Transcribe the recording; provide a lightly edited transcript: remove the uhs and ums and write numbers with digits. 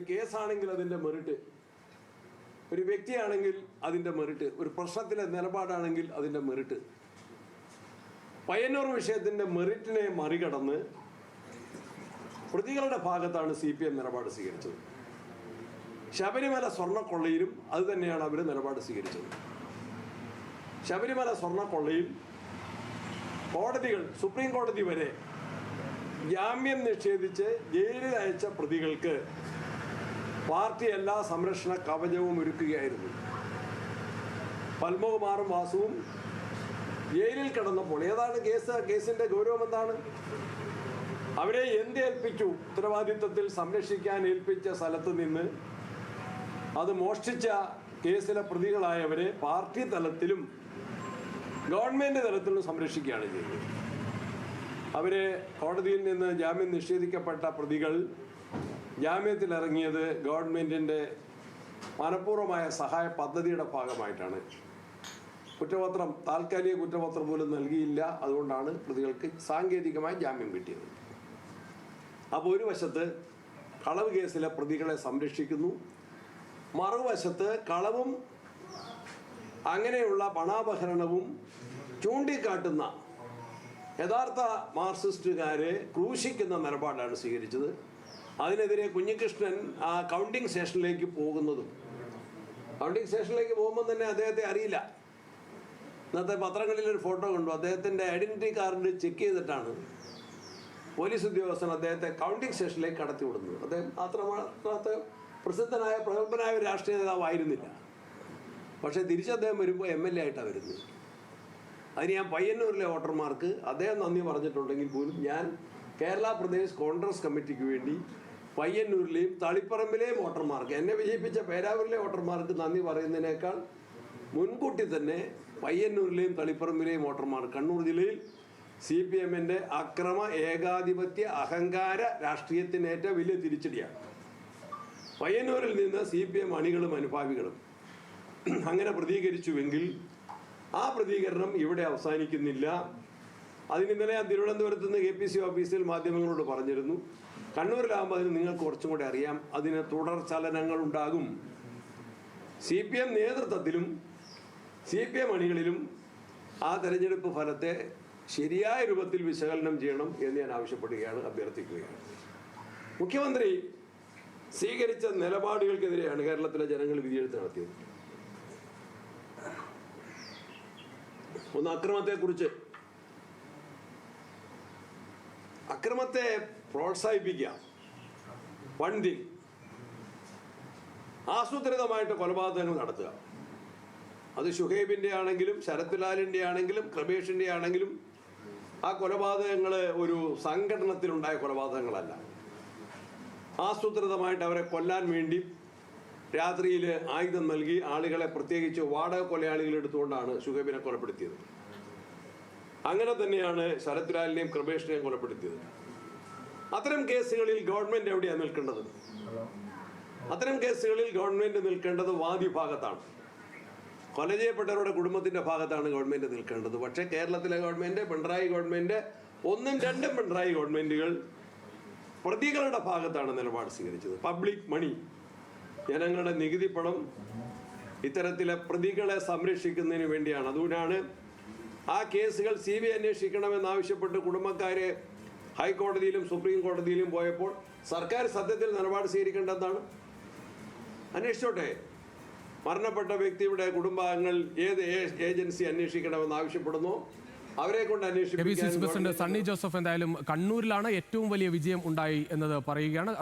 കേസാണെങ്കിൽ അതിൻ്റെ മെറിറ്റ്, ഒരു വ്യക്തിയാണെങ്കിൽ അതിൻ്റെ മെറിറ്റ്, ഒരു പ്രശ്നത്തിലെ നിലപാടാണെങ്കിൽ അതിൻ്റെ മെറിറ്റ്. പയ്യന്നൂർ വിഷയത്തിൻ്റെ മെറിറ്റിനെ മറികടന്ന് പ്രതികളുടെ ഭാഗത്താണ് CPM നിലപാട് സ്വീകരിച്ചത്. ശബരിമല സ്വർണ്ണക്കൊള്ളയിലും അത് തന്നെയാണ് അവർ നിലപാട് സ്വീകരിച്ചത്. ശബരിമല സ്വർണ്ണക്കൊള്ളയിൽ കോടതികൾ, സുപ്രീം കോടതി വരെ ജാമ്യം നിഷേധിച്ച് ജയിലിൽ അയച്ച പ്രതികൾക്ക് പാർട്ടി എല്ലാ സംരക്ഷണ കവചവും ഒരുക്കുകയായിരുന്നു. പത്മകുമാറും വാസുവും ജയിലിൽ കിടന്നപ്പോൾ ഏതാണ് കേസിൻ്റെ ഗൗരവം എന്താണ്? അവരെ ഏൽപ്പിച്ചു? ഉത്തരവാദിത്വത്തിൽ സംരക്ഷിക്കാൻ ഏൽപ്പിച്ച സ്ഥലത്ത് നിന്ന് അത് മോഷ്ടിച്ച കേസിലെ പ്രതികളായവരെ പാർട്ടി തലത്തിലും ഗവൺമെൻറ് തലത്തിലും സംരക്ഷിക്കുകയാണ് ചെയ്തത്. അവരെ കോടതിയിൽ നിന്ന് ജാമ്യം നിഷേധിക്കപ്പെട്ട പ്രതികൾ ജാമ്യത്തിലിറങ്ങിയത് ഗവൺമെൻറ്റിൻ്റെ മനഃപൂർവമായ സഹായ പദ്ധതിയുടെ ഭാഗമായിട്ടാണ്. കുറ്റപത്രം, താൽക്കാലിക കുറ്റപത്രം പോലും നൽകിയില്ല. അതുകൊണ്ടാണ് പ്രതികൾക്ക് സാങ്കേതികമായി ജാമ്യം കിട്ടിയത്. അപ്പോൾ ഒരു വശത്ത് കളവ് കേസിലെ പ്രതികളെ സംരക്ഷിക്കുന്നു, മറുവശത്ത് കളവും അങ്ങനെയുള്ള പണാപഹരണവും ചൂണ്ടിക്കാട്ടുന്ന യഥാർത്ഥ മാർക്സിസ്റ്റുകാരെ ക്രൂശിക്കുന്ന നിലപാടാണ് സ്വീകരിച്ചത്. അതിനെതിരെ കുഞ്ഞികൃഷ്ണൻ ആ കൗണ്ടിങ് സ്റ്റേഷനിലേക്ക് പോകുന്നതും, കൗണ്ടിങ് സ്റ്റേഷനിലേക്ക് പോകുമ്പോൾ തന്നെ അദ്ദേഹത്തെ അറിയില്ല. ഇന്നത്തെ പത്രങ്ങളിലൊരു ഫോട്ടോ കണ്ടു. അദ്ദേഹത്തിൻ്റെ ഐഡൻറ്റിറ്റി കാർഡ് ചെക്ക് ചെയ്തിട്ടാണ് പോലീസ് ഉദ്യോഗസ്ഥൻ അദ്ദേഹത്തെ കൗണ്ടിങ് സ്റ്റേഷനിലേക്ക് കടത്തിവിടുന്നത്. അദ്ദേഹം അത്രമാത്രത്തെ പ്രസിദ്ധനായ പ്രഗത്ഭനായ ഒരു രാഷ്ട്രീയ നേതാവായിരുന്നില്ല. പക്ഷേ തിരിച്ച് അദ്ദേഹം വരുമ്പോൾ MLA ആയിട്ടാണ് വരുന്നത്. അതിന് ഞാൻ പയ്യന്നൂരിലെ വോട്ടർമാർക്ക് അദ്ദേഹം നന്ദി പറഞ്ഞിട്ടുണ്ടെങ്കിൽ പോലും ഞാൻ കേരള പ്രദേശ് കോൺഗ്രസ് കമ്മിറ്റിക്ക് വേണ്ടി പയ്യന്നൂരിലെയും തളിപ്പറമ്പിലെയും വോട്ടർമാർക്ക്, എന്നെ വിജയിപ്പിച്ച പേരാവൂരിലെ വോട്ടർമാർക്ക് നന്ദി പറയുന്നതിനേക്കാൾ മുൻകൂട്ടി തന്നെ പയ്യന്നൂരിലെയും തളിപ്പറമ്പിലെയും വോട്ടർമാർ, കണ്ണൂർ ജില്ലയിൽ CPMൻ്റെ അക്രമ ഏകാധിപത്യ അഹങ്കാര രാഷ്ട്രീയത്തിനേറ്റ വലിയ തിരിച്ചടിയാണ്. പയ്യന്നൂരിൽ നിന്ന് CPM അണികളും അനുഭാവികളും അങ്ങനെ പ്രതികരിച്ചുവെങ്കിൽ ആ പ്രതികരണം ഇവിടെ അവസാനിക്കുന്നില്ല. അതിന് ഇന്നലെ ഞാൻ തിരുവനന്തപുരത്ത് നിന്ന് KPC ഓഫീസിൽ മാധ്യമങ്ങളോട് പറഞ്ഞിരുന്നു. കണ്ണൂരിലാകുമ്പോൾ അതിന് നിങ്ങൾക്ക് കുറച്ചും കൂടെ അറിയാം, അതിന് തുടർ ചലനങ്ങൾ ഉണ്ടാകും. CPM നേതൃത്വത്തിലും CPM അണികളിലും ആ തെരഞ്ഞെടുപ്പ് ഫലത്തെ ശരിയായ രൂപത്തിൽ വിശകലനം ചെയ്യണം എന്ന് ഞാൻ ആവശ്യപ്പെടുകയാണ്, അഭ്യർത്ഥിക്കുകയാണ്. മുഖ്യമന്ത്രി സ്വീകരിച്ച നിലപാടുകൾക്കെതിരെയാണ് കേരളത്തിലെ ജനങ്ങൾ വിധിയെഴുത്ത് നടത്തിയത്. ഒന്ന് അക്രമത്തെക്കുറിച്ച്, അക്രമത്തെ പ്രോത്സാഹിപ്പിക്കുക, വൺ തിങ്. ആസൂത്രിതമായിട്ട് കൊലപാതകങ്ങൾ നടത്തുക, അത് ഷുഹൈബിൻ്റെ ആണെങ്കിലും ശരത് ലാലിൻ്റെ ആണെങ്കിലും കൃപേഷിൻ്റെ ആണെങ്കിലും ആ കൊലപാതകങ്ങൾ ഒരു സംഘടനത്തിലുണ്ടായ കൊലപാതകങ്ങളല്ല. ആസൂത്രിതമായിട്ട് അവരെ കൊല്ലാൻ വേണ്ടി രാത്രിയിൽ ആയുധം നൽകി ആളുകളെ, പ്രത്യേകിച്ച് വാടക കൊലയാളികൾ എടുത്തുകൊണ്ടാണ് ഷുഹൈബിനെ കൊലപ്പെടുത്തിയത്. അങ്ങനെ തന്നെയാണ് ശരത് ലാലിനെയും കൃപേഷിനെയും കൊലപ്പെടുത്തിയത്. അത്തരം കേസുകളിൽ ഗവൺമെൻറ് എവിടെയാണ് നിൽക്കേണ്ടത്? അത്തരം കേസുകളിൽ ഗവൺമെൻറ് നിൽക്കേണ്ടത് വാദി ഭാഗത്താണ്. കൊല ചെയ്യപ്പെട്ടവരുടെ കുടുംബത്തിൻ്റെ ഭാഗത്താണ് ഗവൺമെൻറ് നിൽക്കേണ്ടത്. പക്ഷേ കേരളത്തിലെ ഗവൺമെൻറ്, പിണറായി ഗവൺമെൻറ്, ഒന്നും രണ്ടും പിണറായി ഗവൺമെൻറ്റുകൾ പ്രതികളുടെ ഭാഗത്താണ് നിലപാട് സ്വീകരിച്ചത്. പബ്ലിക് മണി, ജനങ്ങളുടെ നികുതി പണം ഇത്തരത്തിലെ പ്രതികളെ സംരക്ഷിക്കുന്നതിന് വേണ്ടിയാണ്. അതുകൊണ്ടാണ് ആ കേസുകൾ CBI അന്വേഷിക്കണമെന്നാവശ്യപ്പെട്ട് കുടുംബക്കാരെ ഹൈക്കോടതിയിലും സുപ്രീം കോടതിയിലും പോയപ്പോൾ സർക്കാർ സത്യത്തിൽ നിലപാട് സ്വീകരിക്കേണ്ടതാണ്. അന്വേഷിച്ചോട്ടെ, മരണപ്പെട്ട വ്യക്തിയുടെ കുടുംബാംഗങ്ങൾ ഏത് ഏജൻസി അന്വേഷിക്കണമെന്ന് ആവശ്യപ്പെടുന്നു, അവരെ കൊണ്ട് അന്വേഷിക്കും. പ്രസിഡന്റ് സണ്ണി ജോസഫ് എന്തായാലും കണ്ണൂരിലാണ് ഏറ്റവും വലിയ വിജയം ഉണ്ടായി എന്നത് പറയുകയാണ്. അത്